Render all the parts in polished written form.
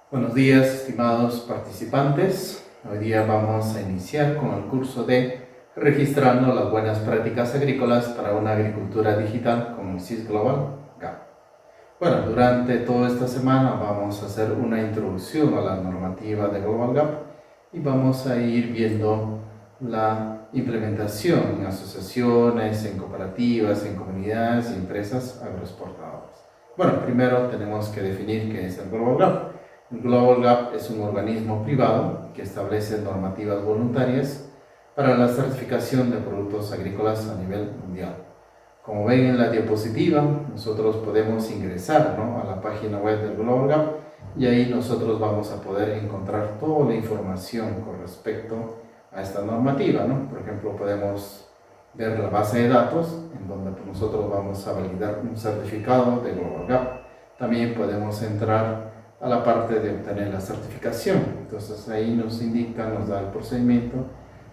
Buenos días, estimados participantes. Hoy día vamos a iniciar con el curso de Registrando las buenas prácticas agrícolas para una agricultura digital con el SIS Global GAP. Bueno, durante toda esta semana vamos a hacer una introducción a la normativa de Global GAP y vamos a ir viendo la implementación en asociaciones, en cooperativas, en comunidades y empresas agroexportadoras. Bueno, primero tenemos que definir qué es el Global GAP. El Global GAP es un organismo privado que establece normativas voluntarias para la certificación de productos agrícolas a nivel mundial. Como ven en la diapositiva, nosotros podemos ingresar a la página web del Global GAP y ahí nosotros vamos a poder encontrar toda la información con respecto a esta normativa. Por ejemplo, podemos ver la base de datos en donde nosotros vamos a validar un certificado de Global GAP. También podemos entrar a la parte de obtener la certificación. Entonces ahí nos indica, nos da el procedimiento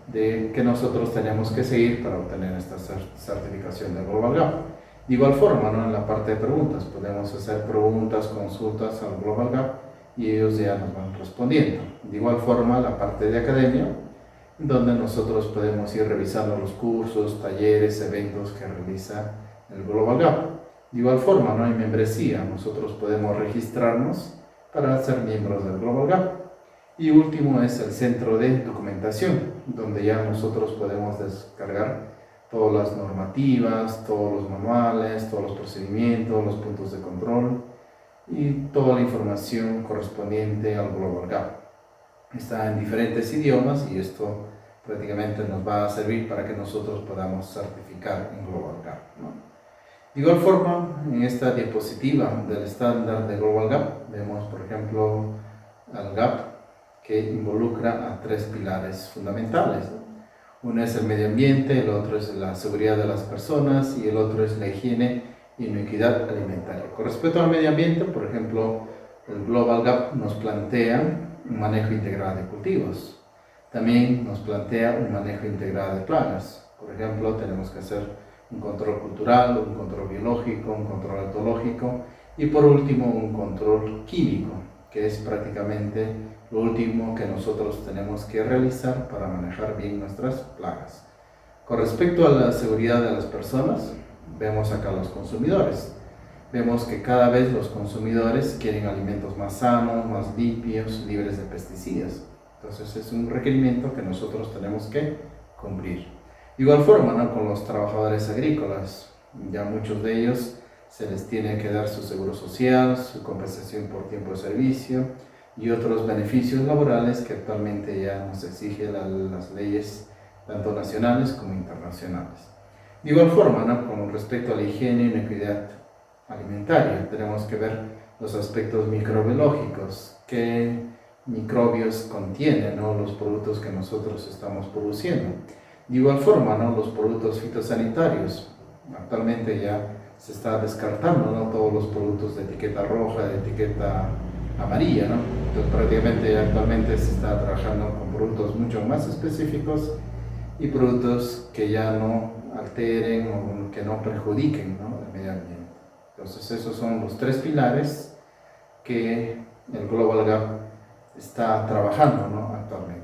de que nosotros tenemos que seguir para obtener esta certificación de Global GAP. De igual forma, en la parte de preguntas, podemos hacer preguntas, consultas al Global GAP y ellos ya nos van respondiendo. De igual forma, la parte de academia, donde nosotros podemos ir revisando los cursos, talleres, eventos que realiza el Global GAP. De igual forma, hay membresía, nosotros podemos registrarnos para ser miembros del Global GAP. Y último es el centro de documentación, donde ya nosotros podemos descargar todas las normativas, todos los manuales, todos los procedimientos, los puntos de control y toda la información correspondiente al Global GAP. Está en diferentes idiomas y esto prácticamente nos va a servir para que nosotros podamos certificar en Global GAP. De igual forma, en esta diapositiva del estándar de Global GAP, vemos, por ejemplo, al GAP que involucra a tres pilares fundamentales. Uno es el medio ambiente, el otro es la seguridad de las personas y el otro es la higiene y inequidad alimentaria. Con respecto al medio ambiente, por ejemplo, el Global GAP nos plantea un manejo integrado de cultivos. También nos plantea un manejo integrado de plagas. Por ejemplo, tenemos que hacer un control cultural, un control biológico, un control etológico y por último un control químico, que es prácticamente lo último que nosotros tenemos que realizar para manejar bien nuestras plagas. Con respecto a la seguridad de las personas, vemos acá los consumidores. Vemos que cada vez los consumidores quieren alimentos más sanos, más limpios, libres de pesticidas. Entonces es un requerimiento que nosotros tenemos que cumplir. De igual forma, con los trabajadores agrícolas, ya muchos de ellos se les tiene que dar su seguro social, su compensación por tiempo de servicio y otros beneficios laborales que actualmente ya nos exigen las leyes tanto nacionales como internacionales. De igual forma, con respecto a la higiene y inequidad alimentaria, tenemos que ver los aspectos microbiológicos, qué microbios contienen los productos que nosotros estamos produciendo. De igual forma, los productos fitosanitarios, actualmente ya se está descartando todos los productos de etiqueta roja, de etiqueta amarilla, Entonces prácticamente actualmente se está trabajando con productos mucho más específicos y productos que ya no alteren o que no perjudiquen el medio ambiente. Entonces esos son los tres pilares que el Global GAP está trabajando actualmente.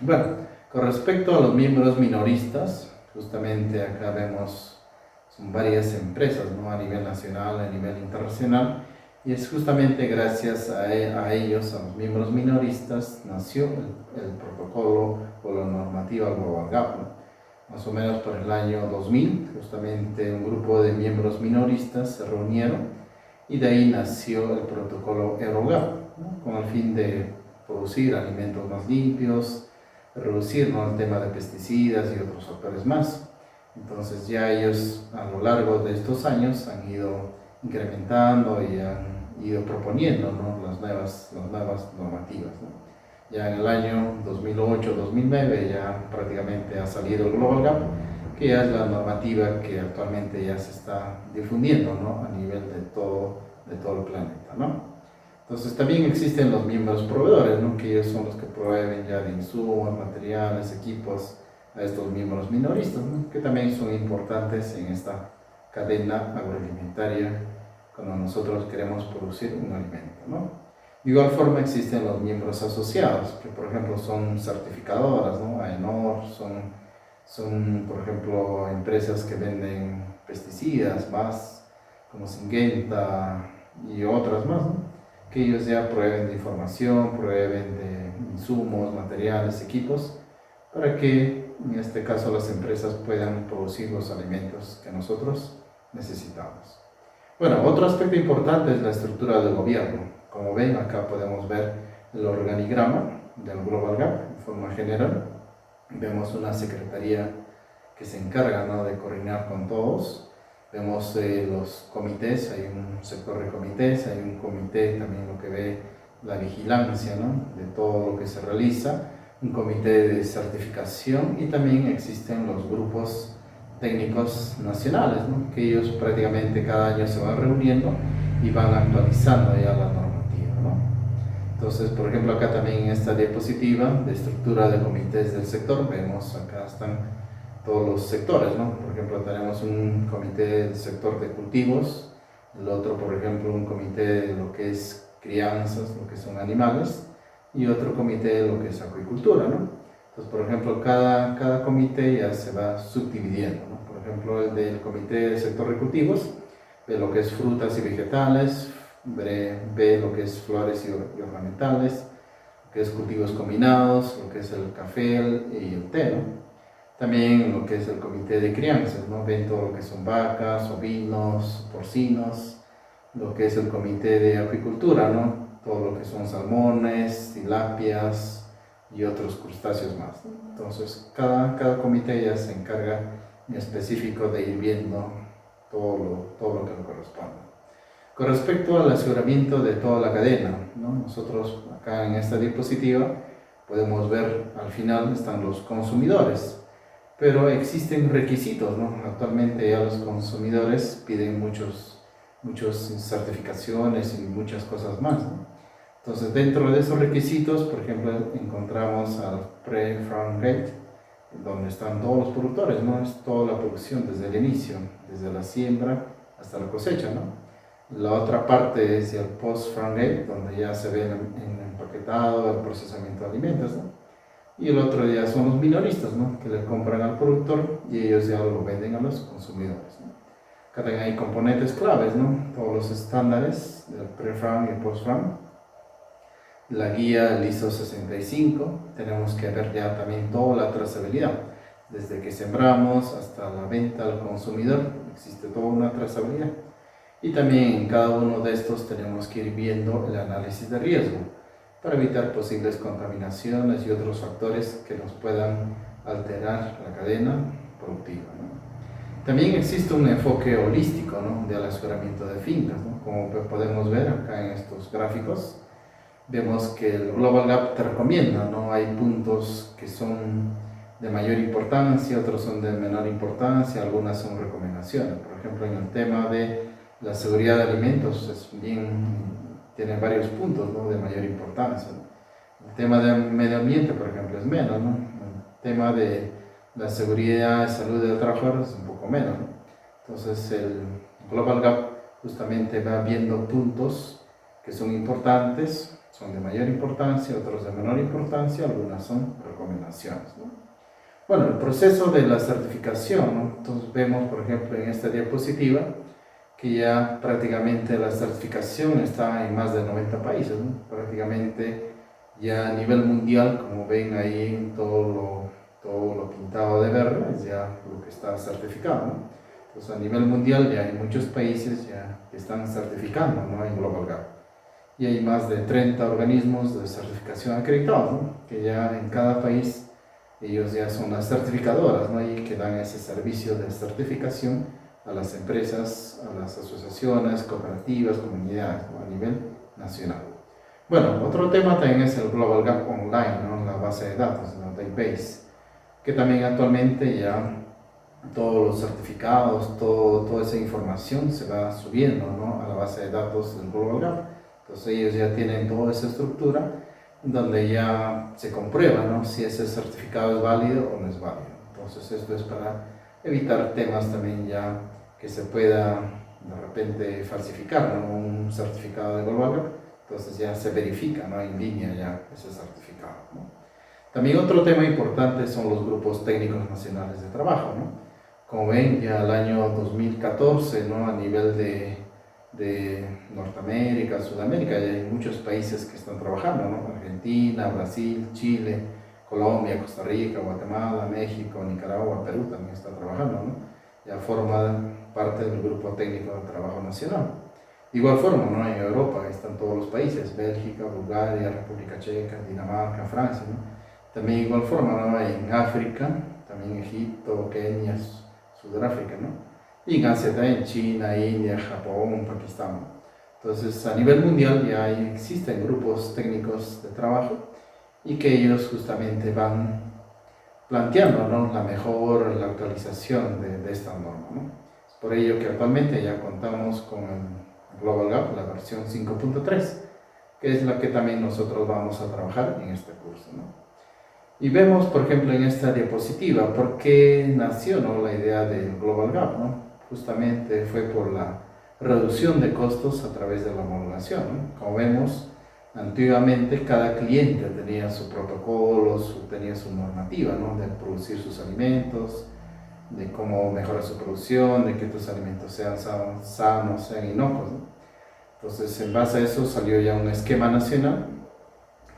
Bueno, con respecto a los miembros minoristas, justamente acá vemos son varias empresas a nivel nacional, a nivel internacional, y es justamente gracias a ellos, a los miembros minoristas, nació el protocolo o la normativa Global GAP. Más o menos por el año 2000, justamente un grupo de miembros minoristas se reunieron y de ahí nació el protocolo EuroGAP, con el fin de producir alimentos más limpios, reducir el tema de pesticidas y otros factores más. Entonces ya ellos a lo largo de estos años han ido incrementando y han ido proponiendo las nuevas normativas. Ya en el año 2008-2009 ya prácticamente ha salido el Global GAP, que ya es la normativa que actualmente ya se está difundiendo a nivel de todo el planeta. Entonces también existen los miembros proveedores, que ellos son los que proveen ya de insumos, materiales, equipos a estos miembros minoristas, que también son importantes en esta cadena agroalimentaria cuando nosotros queremos producir un alimento. De igual forma existen los miembros asociados, que por ejemplo son certificadoras, ¿no? AENOR, son por ejemplo empresas que venden pesticidas, más como Syngenta y otras más, ¿no? Que ellos ya proveen de información, proveen de insumos, materiales, equipos, para que en este caso las empresas puedan producir los alimentos que nosotros necesitamos. Bueno, otro aspecto importante es la estructura del gobierno. Como ven, acá podemos ver el organigrama del Global Gap en forma general. Vemos una secretaría que se encarga, ¿no?, de coordinar con todos. Vemos los comités, hay un sector de comités, hay un comité también lo que ve la vigilancia, ¿no?, de todo lo que se realiza, un comité de certificación y también existen los grupos técnicos nacionales, ¿no?, que ellos prácticamente cada año se van reuniendo y van actualizando ya la normativa, ¿no? Entonces, por ejemplo, acá también en esta diapositiva de estructura de comités del sector, vemos acá están todos los sectores, ¿no? Por ejemplo, tenemos un comité del sector de cultivos, el otro, por ejemplo, un comité de lo que es crianzas, lo que son animales, y otro comité de lo que es acuicultura, ¿no? Entonces, por ejemplo, cada comité ya se va subdividiendo, ¿no? Por ejemplo, el del comité del sector de cultivos, ve lo que es frutas y vegetales, ve lo que es flores y ornamentales, lo que es cultivos combinados, lo que es el café y el té, ¿no? También lo que es el comité de crianzas, ¿no? Ven todo lo que son vacas, ovinos, porcinos, lo que es el comité de acuicultura, ¿no? Todo lo que son salmones, tilapias y otros crustáceos más, ¿no? Entonces, cada comité ya se encarga en específico de ir viendo todo lo que le corresponde. Con respecto al aseguramiento de toda la cadena, ¿no? Nosotros acá en esta diapositiva podemos ver al final están los consumidores, pero existen requisitos, ¿no? Actualmente ya los consumidores piden muchas certificaciones y muchas cosas más, ¿no? Entonces, dentro de esos requisitos, por ejemplo, encontramos al Pre-Farm Gate, donde están todos los productores, ¿no? Es toda la producción desde el inicio, desde la siembra hasta la cosecha, ¿no? La otra parte es el Post-Farm Gate, donde ya se ve el empaquetado, el procesamiento de alimentos, ¿no? Y el otro ya son los minoristas, ¿no?, que le compran al productor y ellos ya lo venden a los consumidores, ¿no? Acá también hay componentes claves, ¿no? Todos los estándares del pre-farm y post-farm, la guía, el ISO 65, tenemos que ver ya también toda la trazabilidad, desde que sembramos hasta la venta al consumidor, existe toda una trazabilidad. Y también en cada uno de estos tenemos que ir viendo el análisis de riesgo, para evitar posibles contaminaciones y otros factores que nos puedan alterar la cadena productiva, ¿no? También existe un enfoque holístico, ¿no?, del aseguramiento de fincas, ¿no? Como podemos ver acá en estos gráficos, vemos que el Global Gap te recomienda, ¿no? Hay puntos que son de mayor importancia, otros son de menor importancia, algunas son recomendaciones. Por ejemplo, en el tema de la seguridad de alimentos tiene varios puntos, ¿no?, de mayor importancia, ¿no? El tema del medio ambiente, por ejemplo, es menos, ¿no? El tema de la seguridad y salud de los trabajadores es un poco menos, ¿no? Entonces, el Global Gap justamente va viendo puntos que son importantes, son de mayor importancia, otros de menor importancia, algunas son recomendaciones, ¿no? Bueno, el proceso de la certificación, ¿no? Entonces vemos, por ejemplo, en esta diapositiva, que ya prácticamente la certificación está en más de 90 países, ¿no? Prácticamente ya a nivel mundial, como ven ahí todo lo pintado de verde, es ya lo que está certificado, ¿no? Entonces a nivel mundial ya hay muchos países ya que están certificando, ¿no?, en Global Gap. Y hay más de 30 organismos de certificación acreditados, ¿no?, que ya en cada país ellos ya son las certificadoras, ¿no?, y que dan ese servicio de certificación a las empresas, a las asociaciones, cooperativas, comunidades, ¿no?, a nivel nacional. Bueno, otro tema también es el Global Gap Online, ¿no?, la base de datos, la database, que también actualmente ya todos los certificados, toda esa información se va subiendo, ¿no?, a la base de datos del Global Gap. Entonces ellos ya tienen toda esa estructura donde ya se comprueba, ¿no?, si ese certificado es válido o no es válido. Entonces esto es para evitar temas también ya que se pueda de repente falsificar, ¿no?, un certificado de Global Gap. Entonces ya se verifica, ¿no?, en línea ya ese certificado, ¿no? También otro tema importante son los grupos técnicos nacionales de trabajo, ¿no? Como ven, ya el año 2014, ¿no?, a nivel de Norteamérica, Sudamérica, ya hay muchos países que están trabajando, ¿no? Argentina, Brasil, Chile, Colombia, Costa Rica, Guatemala, México, Nicaragua, Perú también está trabajando, ¿no? Ya forma parte del grupo técnico de trabajo nacional. De igual forma, ¿no?, en Europa están todos los países: Bélgica, Bulgaria, República Checa, Dinamarca, Francia, ¿no? También de igual forma, ¿no?, en África, también Egipto, Kenia, Sudáfrica, ¿no? Y en Asia también, China, India, Japón, Pakistán. Entonces, a nivel mundial ya existen grupos técnicos de trabajo y que ellos justamente van planteando, ¿no?, la actualización de esta norma, ¿no? Es por ello que actualmente ya contamos con el Global Gap, la versión 5.3, que es la que también nosotros vamos a trabajar en este curso, ¿no? Y vemos, por ejemplo, en esta diapositiva, por qué nació, ¿no?, la idea del Global Gap, ¿no? Justamente fue por la reducción de costos a través de la homologación, ¿no? Como vemos, antiguamente cada cliente tenía su protocolo, tenía su normativa, ¿no?, de producir sus alimentos, de cómo mejorar su producción, de que tus alimentos sean sanos, sean inocuos, ¿no? Entonces, en base a eso salió ya un esquema nacional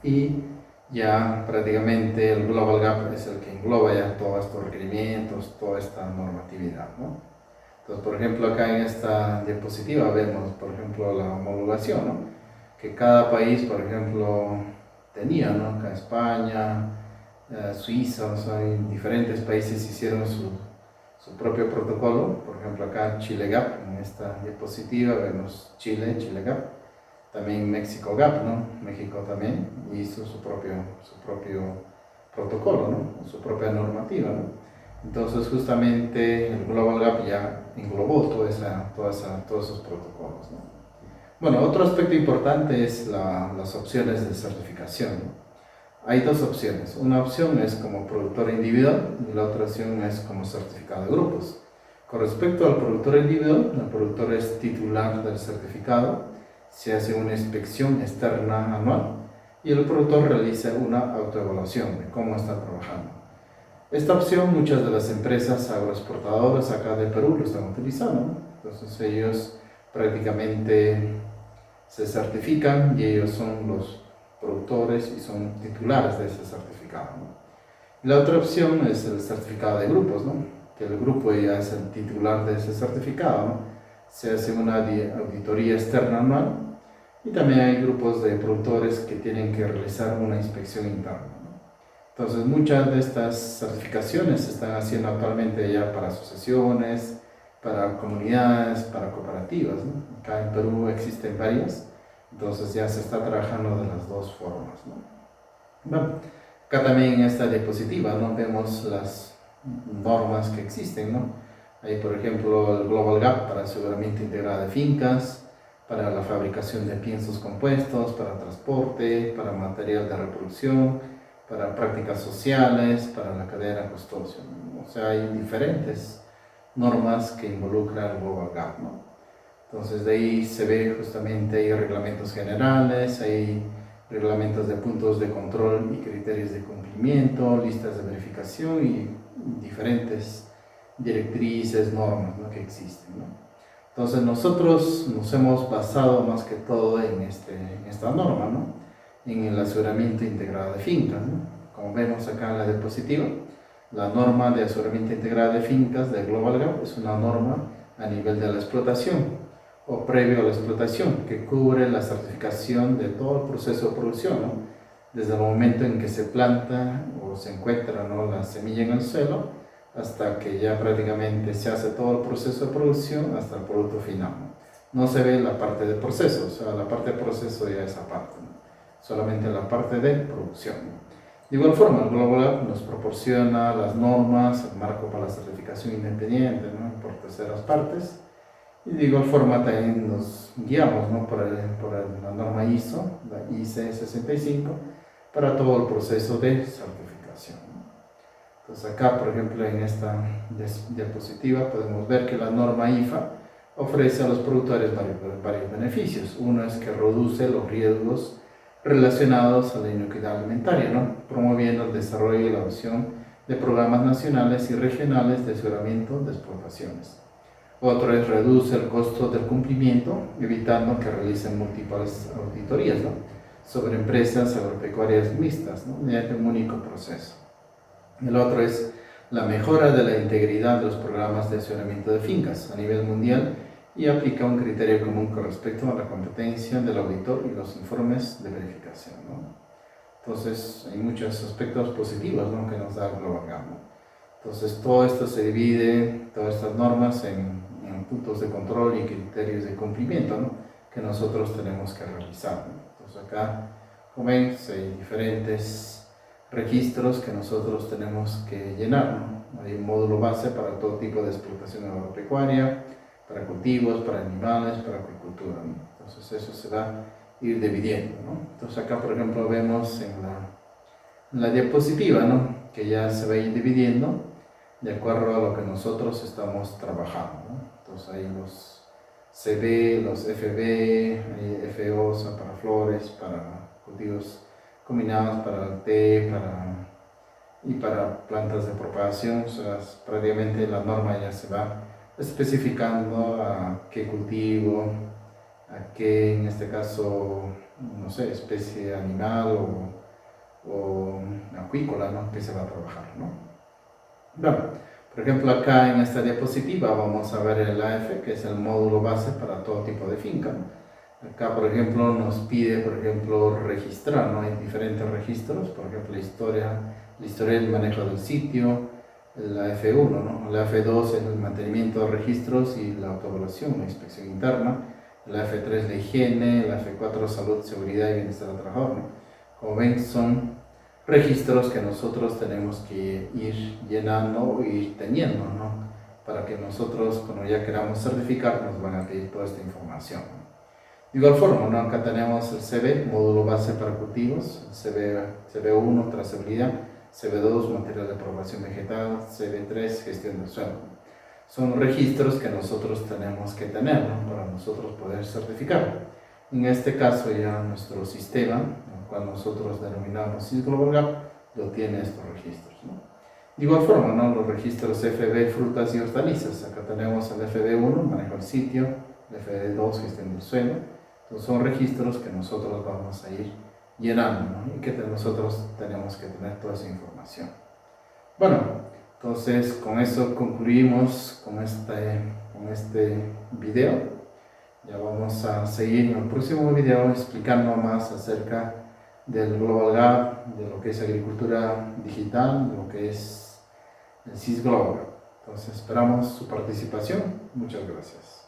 y ya prácticamente el Global Gap es el que engloba ya todos estos requerimientos, toda esta normatividad, ¿no? Entonces, por ejemplo, acá en esta diapositiva vemos, por ejemplo, la homologación, ¿no?, que cada país, por ejemplo, tenía, ¿no? Acá España, Suiza, o sea, en diferentes países hicieron su propio protocolo. Por ejemplo, acá Chile Gap, en esta diapositiva vemos Chile Gap. También México Gap, ¿no? México también hizo su propio protocolo, ¿no?, su propia normativa, ¿no? Entonces, justamente el Global Gap ya englobó todos esos protocolos, ¿no? Bueno, otro aspecto importante es las opciones de certificación, ¿no? Hay dos opciones. Una opción es como productor individual y la otra opción es como certificado de grupos. Con respecto al productor individual, el productor es titular del certificado, se hace una inspección externa anual y el productor realiza una autoevaluación de cómo está trabajando. Esta opción muchas de las empresas agroexportadoras acá de Perú lo están utilizando, ¿no? Entonces ellos prácticamente se certifican y ellos son los productores y son titulares de ese certificado, ¿no? La otra opción es el certificado de grupos, ¿no?, que el grupo ya es el titular de ese certificado, ¿no? Se hace una auditoría externa anual y también hay grupos de productores que tienen que realizar una inspección interna, ¿no? Entonces, muchas de estas certificaciones se están haciendo actualmente ya para asociaciones, para comunidades, para cooperativas, ¿no? Acá en Perú existen varias, entonces ya se está trabajando de las dos formas, ¿no? Bueno, acá también en esta diapositiva, ¿no?, vemos las normas que existen, ¿no? Hay, por ejemplo, el Global Gap para aseguramiento integrado de fincas, para la fabricación de piensos compuestos, para transporte, para material de reproducción, para prácticas sociales, para la cadena costosa. O sea, hay diferentes normas que involucran el Global Gap, ¿no? Entonces, de ahí se ve justamente, hay reglamentos generales, hay reglamentos de puntos de control y criterios de cumplimiento, listas de verificación y diferentes directrices, normas, ¿no?, que existen, ¿no? Entonces, nosotros nos hemos basado más que todo en esta norma, ¿no?, en el aseguramiento integrado de fincas, ¿no? Como vemos acá en la diapositiva, la norma de aseguramiento integrado de fincas de Global Gap es una norma a nivel de la explotación o previo a la explotación que cubre la certificación de todo el proceso de producción, ¿no?, desde el momento en que se planta o se encuentra, ¿no?, la semilla en el suelo hasta que ya prácticamente se hace todo el proceso de producción hasta el producto final, ¿no? No se ve la parte de proceso, o sea, la parte de proceso ya es aparte, ¿no?, solamente la parte de producción, ¿no? De igual forma, el Global Gap nos proporciona las normas, el marco para la certificación independiente, ¿no?, por terceras partes, y de igual forma también nos guiamos, ¿no?, por la norma ISO, la IC 65, para todo el proceso de certificación, ¿no? Entonces acá, por ejemplo, en esta diapositiva podemos ver que la norma IFA ofrece a los productores varios beneficios. Uno es que reduce los riesgos relacionados a la inocuidad alimentaria, ¿no? Promoviendo el desarrollo y la adopción de programas nacionales y regionales de aseguramiento de exportaciones. Otro es reduce el costo del cumplimiento, evitando que realicen múltiples auditorías, ¿no?, sobre empresas agropecuarias mixtas, ¿no?, mediante un único proceso. El otro es la mejora de la integridad de los programas de aseguramiento de fincas a nivel mundial y aplica un criterio común con respecto a la competencia del auditor y los informes de verificación, ¿no? Entonces, hay muchos aspectos positivos, ¿no?, que nos da el Global Gap, ¿no? Entonces, todo esto se divide, todas estas normas, en puntos de control y criterios de cumplimiento, ¿no?, que nosotros tenemos que realizar, ¿no? Entonces, acá, como ven, hay diferentes registros que nosotros tenemos que llenar, ¿no? Hay un módulo base para todo tipo de explotación agropecuaria, para cultivos, para animales, para agricultura, ¿no? Entonces, eso se va a ir dividiendo, ¿no? Entonces, acá, por ejemplo, vemos en la diapositiva, ¿no?, que ya se va a ir dividiendo de acuerdo a lo que nosotros estamos trabajando, ¿no? Entonces, hay los CB, los FB, hay FO, o sea, para flores, para cultivos combinados, para el té, y para plantas de propagación. O sea, prácticamente la norma ya se va especificando a qué cultivo, a qué, en este caso, no sé, especie animal o acuícola, ¿no?, que se va a trabajar, ¿no? Bueno, por ejemplo, acá en esta diapositiva vamos a ver el AF, que es el módulo base para todo tipo de finca, ¿no? Acá, por ejemplo, nos pide, por ejemplo, registrar, ¿no? Hay diferentes registros, por ejemplo, la historia del manejo del sitio, la F1, ¿no? La F2 es el mantenimiento de registros y la autoevaluación, la inspección interna, la F3 la higiene, la F4 salud, seguridad y bienestar del trabajador, ¿no? Como ven, son registros que nosotros tenemos que ir llenando o ir teniendo, ¿no?, para que nosotros, cuando ya queramos certificar, nos van a pedir toda esta información, ¿no? De igual forma, ¿no?, acá tenemos el CB, módulo base para cultivos, CB1, trazabilidad, CB2, material de propagación vegetal, CB3, gestión del suelo. Son registros que nosotros tenemos que tener, ¿no?, para nosotros poder certificar. En este caso, ya nuestro sistema, el cual nosotros denominamos SIS Global Gap, lo tiene estos registros, ¿no? De igual forma, ¿no?, los registros FB, frutas y hortalizas. Acá tenemos el FB1, manejo del sitio, el FB2, gestión del suelo. Entonces, son registros que nosotros vamos a ir llenando, ¿no?, y que nosotros tenemos que tener toda esa información. Bueno, entonces con eso concluimos con este video. Ya vamos a seguir en el próximo video explicando más acerca del Global Gap, de lo que es agricultura digital, de lo que es el SIS Global Gap. Entonces esperamos su participación. Muchas gracias.